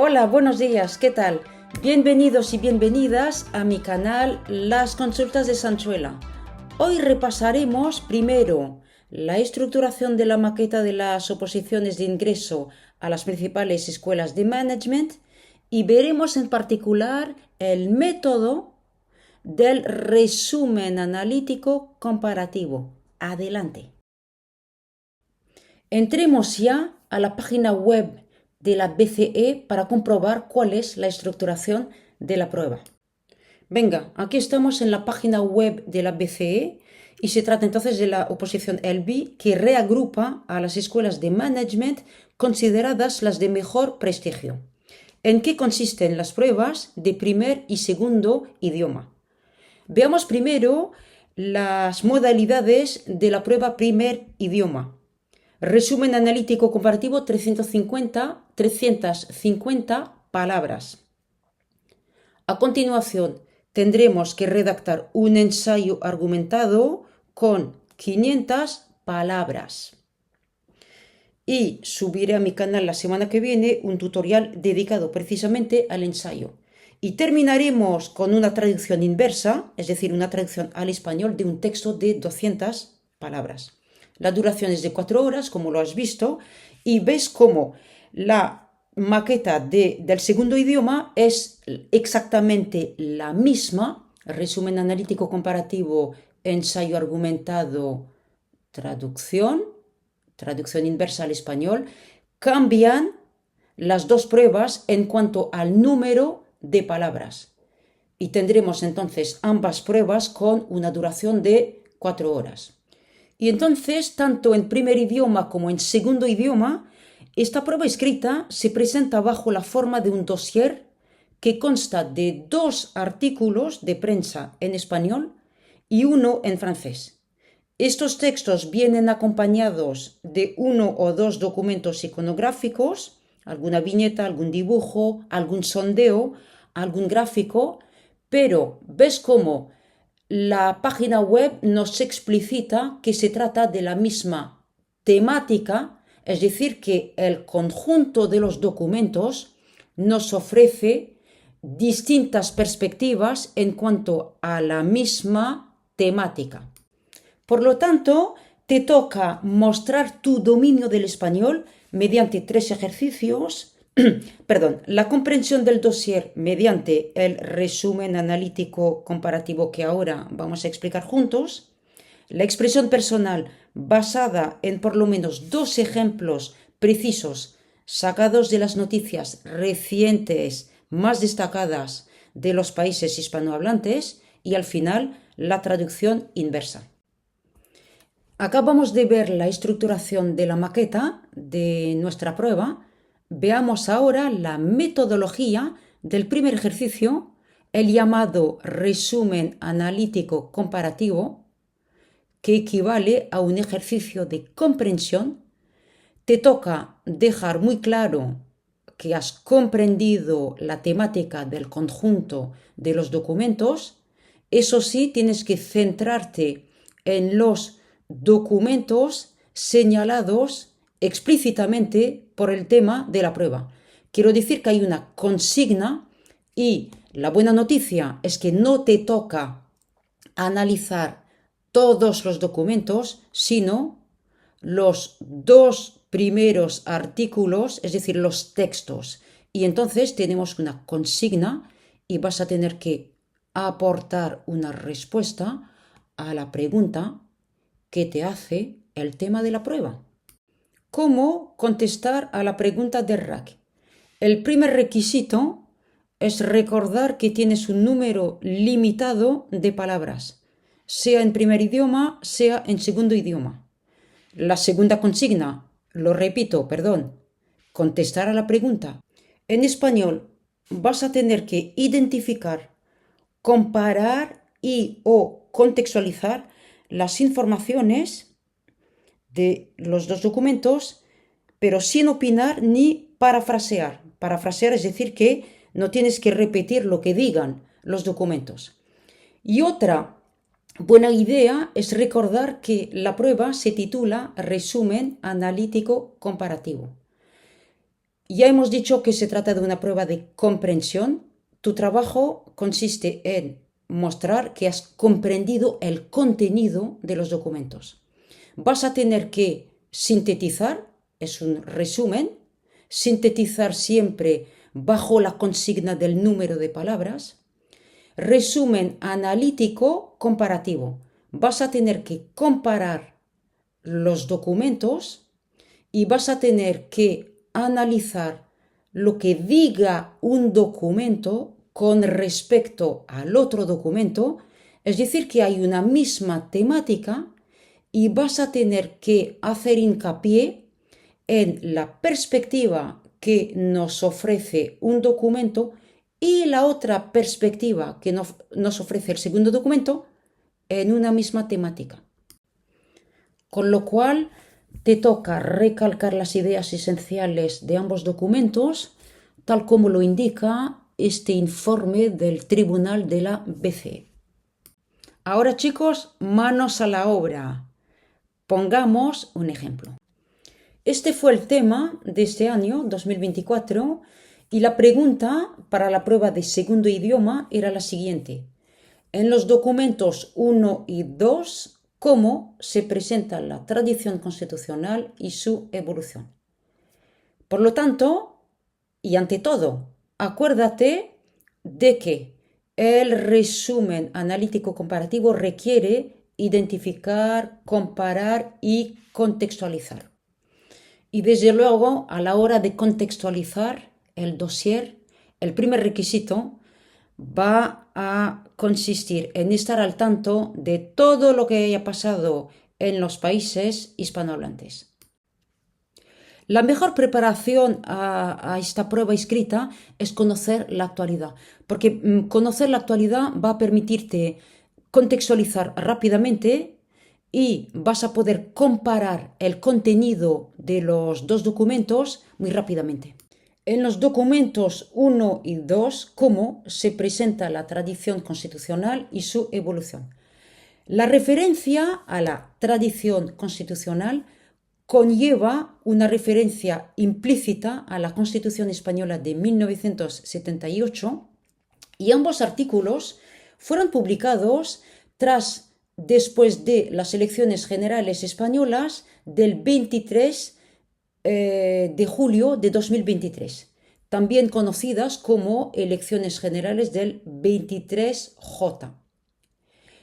Hola, buenos días, ¿qué tal? Bienvenidos y bienvenidas a mi canal Las Consultas de Sanchuela. Hoy repasaremos primero la estructuración de la maqueta de las oposiciones de ingreso a las principales escuelas de management y veremos en particular el método del resumen analítico comparativo. Adelante. Entremos ya a la página web de la BCE para comprobar cuál es la estructuración de la prueba. Venga, aquí estamos en la página web de la BCE y se trata entonces de la oposición LB, que reagrupa a las escuelas de management consideradas las de mejor prestigio. ¿En qué consisten las pruebas de primer y segundo idioma? Veamos primero las modalidades de la prueba primer idioma. Resumen analítico comparativo 350 palabras. A continuación, tendremos que redactar un ensayo argumentado con 500 palabras. Y subiré a mi canal la semana que viene un tutorial dedicado precisamente al ensayo. Y terminaremos con una traducción inversa, es decir, una traducción al español de un texto de 200 palabras. La duración es de 4 horas, como lo has visto, y ves cómo la maqueta del segundo idioma es exactamente la misma. Resumen analítico comparativo, ensayo argumentado, traducción inversa al español. Cambian las dos pruebas en cuanto al número de palabras. Y tendremos entonces ambas pruebas con una duración de 4 horas. Y entonces, tanto en primer idioma como en segundo idioma, esta prueba escrita se presenta bajo la forma de un dossier que consta de 2 artículos de prensa en español y uno en francés. Estos textos vienen acompañados de 1 o 2 documentos iconográficos, alguna viñeta, algún dibujo, algún sondeo, algún gráfico, pero ves cómo la página web nos explicita que se trata de la misma temática, es decir, que el conjunto de los documentos nos ofrece distintas perspectivas en cuanto a la misma temática. Por lo tanto, te toca mostrar tu dominio del español mediante 3 ejercicios. La comprensión del dossier mediante el resumen analítico comparativo que ahora vamos a explicar juntos, la expresión personal basada en por lo menos 2 ejemplos precisos sacados de las noticias recientes más destacadas de los países hispanohablantes y al final la traducción inversa. Acabamos de ver la estructuración de la maqueta de nuestra prueba. Veamos ahora la metodología del primer ejercicio, el llamado resumen analítico comparativo, que equivale a un ejercicio de comprensión. Te toca dejar muy claro que has comprendido la temática del conjunto de los documentos. Eso sí, tienes que centrarte en los documentos señalados explícitamente por el tema de la prueba. Quiero decir que hay una consigna y la buena noticia es que no te toca analizar todos los documentos, sino los 2 primeros artículos, es decir, los textos. Y entonces tenemos una consigna y vas a tener que aportar una respuesta a la pregunta que te hace el tema de la prueba. ¿Cómo contestar a la pregunta de RAC? El primer requisito es recordar que tienes un número limitado de palabras, sea en primer idioma, sea en segundo idioma. La segunda consigna, contestar a la pregunta. En español vas a tener que identificar, comparar y o contextualizar las informaciones de los 2 documentos, pero sin opinar ni parafrasear. Parafrasear es decir que no tienes que repetir lo que digan los documentos. Y otra buena idea es recordar que la prueba se titula Resumen analítico comparativo. Ya hemos dicho que se trata de una prueba de comprensión. Tu trabajo consiste en mostrar que has comprendido el contenido de los documentos. Vas a tener que sintetizar, es un resumen, sintetizar siempre bajo la consigna del número de palabras. Resumen analítico comparativo. Vas a tener que comparar los documentos y vas a tener que analizar lo que diga un documento con respecto al otro documento, es decir, que hay una misma temática y vas a tener que hacer hincapié en la perspectiva que nos ofrece un documento y la otra perspectiva que nos ofrece el segundo documento en una misma temática. Con lo cual, te toca recalcar las ideas esenciales de ambos documentos, tal como lo indica este informe del Tribunal de la BCE. Ahora, chicos, manos a la obra. Pongamos un ejemplo. Este fue el tema de este año 2024 y la pregunta para la prueba de segundo idioma era la siguiente. En los documentos 1 y 2, ¿cómo se presenta la tradición constitucional y su evolución? Por lo tanto, y ante todo, acuérdate de que el resumen analítico comparativo requiere identificar, comparar y contextualizar. Y desde luego, a la hora de contextualizar el dossier, el primer requisito va a consistir en estar al tanto de todo lo que haya pasado en los países hispanohablantes. La mejor preparación a esta prueba escrita es conocer la actualidad, porque conocer la actualidad va a permitirte contextualizar rápidamente y vas a poder comparar el contenido de los dos documentos muy rápidamente. En los documentos 1 y 2, cómo se presenta la tradición constitucional y su evolución. La referencia a la tradición constitucional conlleva una referencia implícita a la Constitución Española de 1978 y ambos artículos fueron publicados después de las elecciones generales españolas del 23 de julio de 2023, también conocidas como elecciones generales del 23J.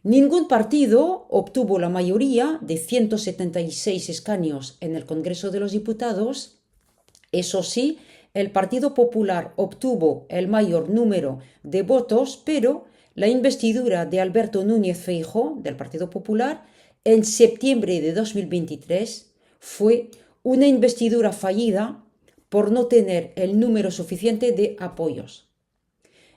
Ningún partido obtuvo la mayoría de 176 escaños en el Congreso de los Diputados. Eso sí, el Partido Popular obtuvo el mayor número de votos, pero la investidura de Alberto Núñez Feijóo, del Partido Popular, en septiembre de 2023 fue una investidura fallida por no tener el número suficiente de apoyos.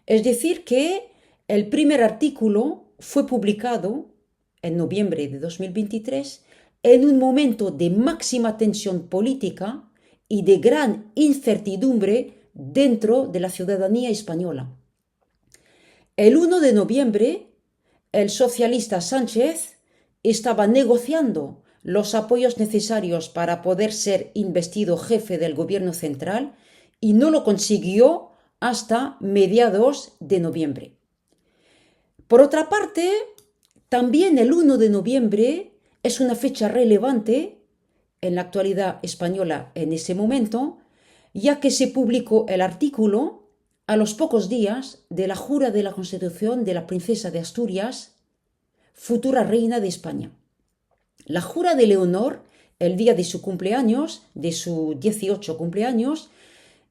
Es decir, que el primer artículo fue publicado en noviembre de 2023 en un momento de máxima tensión política y de gran incertidumbre dentro de la ciudadanía española. El 1 de noviembre, el socialista Sánchez estaba negociando los apoyos necesarios para poder ser investido jefe del gobierno central y no lo consiguió hasta mediados de noviembre. Por otra parte, también el 1 de noviembre es una fecha relevante en la actualidad española en ese momento, ya que se publicó el artículo a los pocos días de la jura de la Constitución de la princesa de Asturias, futura reina de España. La jura de Leonor, el día de su cumpleaños, de su 18 cumpleaños,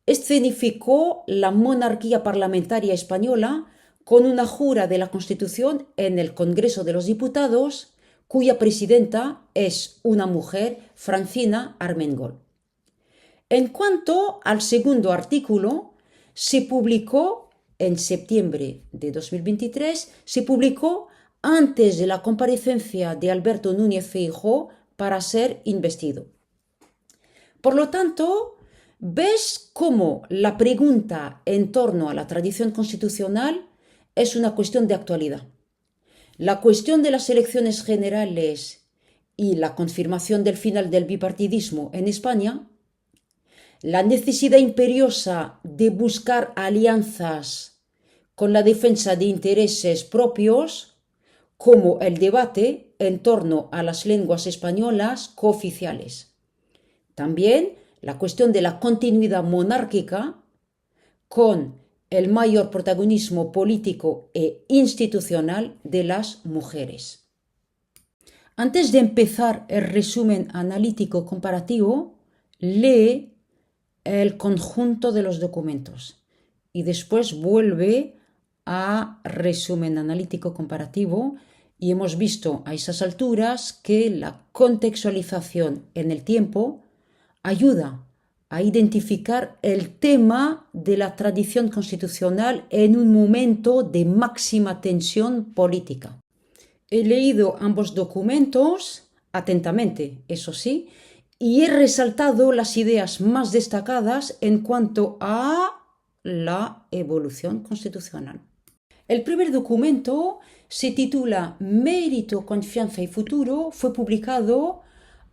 escenificó la monarquía parlamentaria española con una jura de la Constitución en el Congreso de los Diputados, cuya presidenta es una mujer, Francina Armengol. En cuanto al segundo artículo, se publicó en septiembre de 2023, se publicó antes de la comparecencia de Alberto Núñez Feijóo para ser investido. Por lo tanto, ves cómo la pregunta en torno a la tradición constitucional es una cuestión de actualidad. La cuestión de las elecciones generales y la confirmación del final del bipartidismo en España, la necesidad imperiosa de buscar alianzas con la defensa de intereses propios, como el debate en torno a las lenguas españolas cooficiales. También la cuestión de la continuidad monárquica con el mayor protagonismo político e institucional de las mujeres. Antes de empezar el resumen analítico comparativo, lee el conjunto de los documentos y después vuelve a resumen analítico comparativo, y hemos visto a esas alturas que la contextualización en el tiempo ayuda a identificar el tema de la tradición constitucional en un momento de máxima tensión política. He leído ambos documentos atentamente, eso sí, y he resaltado las ideas más destacadas en cuanto a la evolución constitucional. El primer documento se titula Mérito, Confianza y Futuro. Fue publicado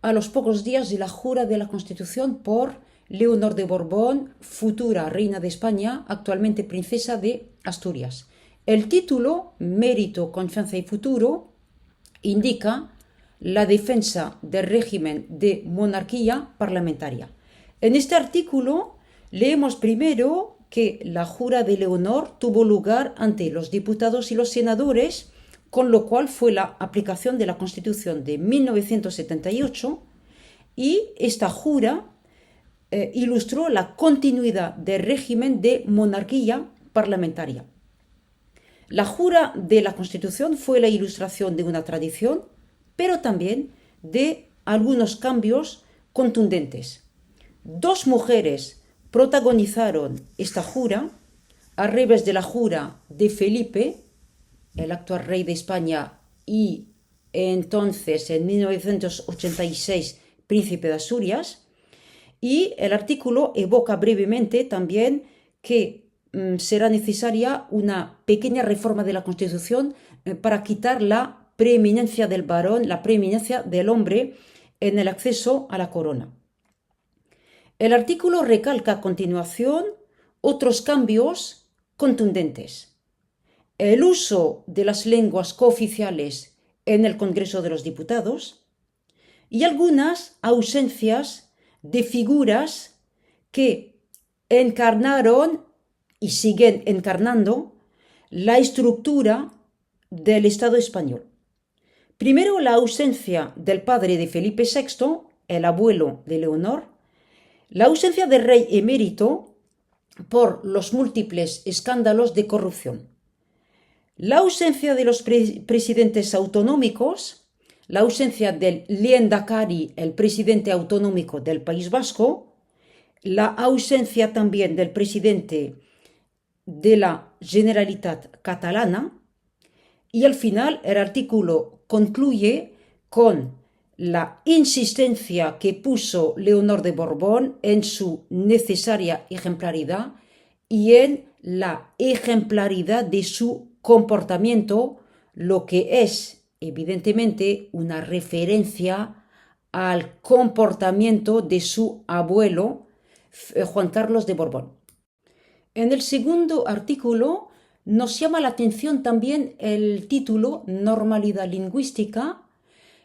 a los pocos días de la jura de la Constitución por Leonor de Borbón, futura reina de España, actualmente princesa de Asturias. El título, Mérito, Confianza y Futuro, indica la defensa del régimen de monarquía parlamentaria. En este artículo leemos primero que la jura de Leonor tuvo lugar ante los diputados y los senadores, con lo cual fue la aplicación de la Constitución de 1978, y esta jura ilustró la continuidad del régimen de monarquía parlamentaria. La jura de la Constitución fue la ilustración de una tradición, pero también de algunos cambios contundentes. Dos mujeres protagonizaron esta jura, al revés de la jura de Felipe, el actual rey de España y entonces en 1986 príncipe de Asturias, y el artículo evoca brevemente también que será necesaria una pequeña reforma de la Constitución para quitar la preeminencia del varón, la preeminencia del hombre en el acceso a la corona. El artículo recalca a continuación otros cambios contundentes. El uso de las lenguas cooficiales en el Congreso de los Diputados y algunas ausencias de figuras que encarnaron y siguen encarnando la estructura del Estado español. Primero, la ausencia del padre de Felipe VI, el abuelo de Leonor, la ausencia del rey emérito por los múltiples escándalos de corrupción, la ausencia de los presidentes autonómicos, la ausencia del Lehendakari, el presidente autonómico del País Vasco, la ausencia también del presidente de la Generalitat catalana, y al final el artículo concluye con la insistencia que puso Leonor de Borbón en su necesaria ejemplaridad y en la ejemplaridad de su comportamiento, lo que es evidentemente una referencia al comportamiento de su abuelo Juan Carlos de Borbón. En el segundo artículo nos llama la atención también el título Normalidad lingüística,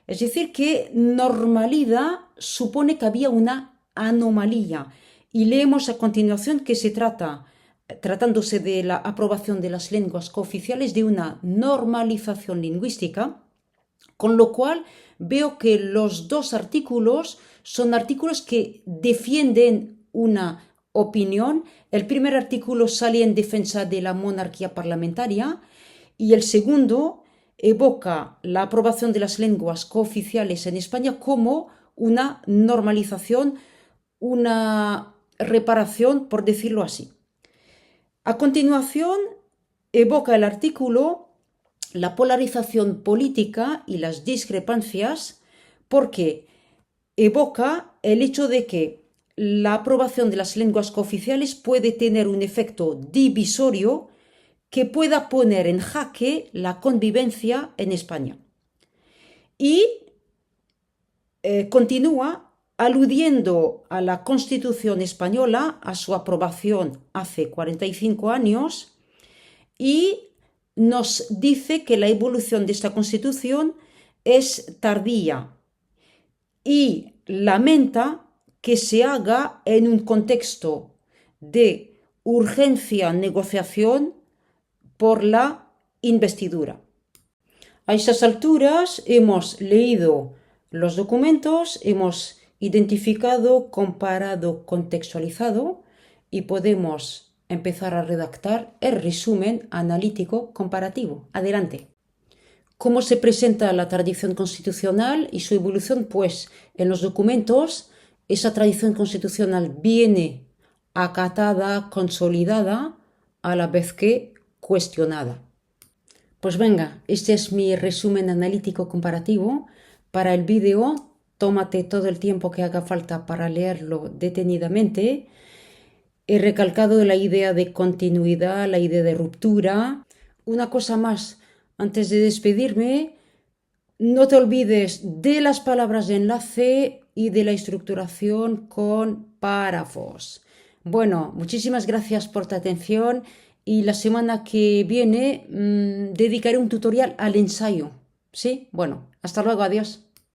es decir, que normalidad supone que había una anomalía, y leemos a continuación que se trata, tratándose de la aprobación de las lenguas cooficiales, de una normalización lingüística, con lo cual veo que los dos artículos son artículos que defienden una opinión. El primer artículo sale en defensa de la monarquía parlamentaria y el segundo evoca la aprobación de las lenguas cooficiales en España como una normalización, una reparación, por decirlo así. A continuación, evoca el artículo la polarización política y las discrepancias, porque evoca el hecho de que la aprobación de las lenguas cooficiales puede tener un efecto divisorio que pueda poner en jaque la convivencia en España. Y continúa aludiendo a la Constitución española, a su aprobación hace 45 años, y nos dice que la evolución de esta Constitución es tardía y lamenta que se haga en un contexto de urgencia negociación por la investidura. A estas alturas hemos leído los documentos, hemos identificado, comparado, contextualizado y podemos empezar a redactar el resumen analítico comparativo. Adelante. ¿Cómo se presenta la tradición constitucional y su evolución? Pues en los documentos esa tradición constitucional viene acatada, consolidada, a la vez que cuestionada. Pues venga, este es mi resumen analítico comparativo. Para el vídeo, tómate todo el tiempo que haga falta para leerlo detenidamente. He recalcado la idea de continuidad, la idea de ruptura. Una cosa más, antes de despedirme, no te olvides de las palabras de enlace y de la estructuración con párrafos. Bueno, muchísimas gracias por tu atención y la semana que viene dedicaré un tutorial al ensayo. ¿Sí? Bueno, hasta luego, adiós.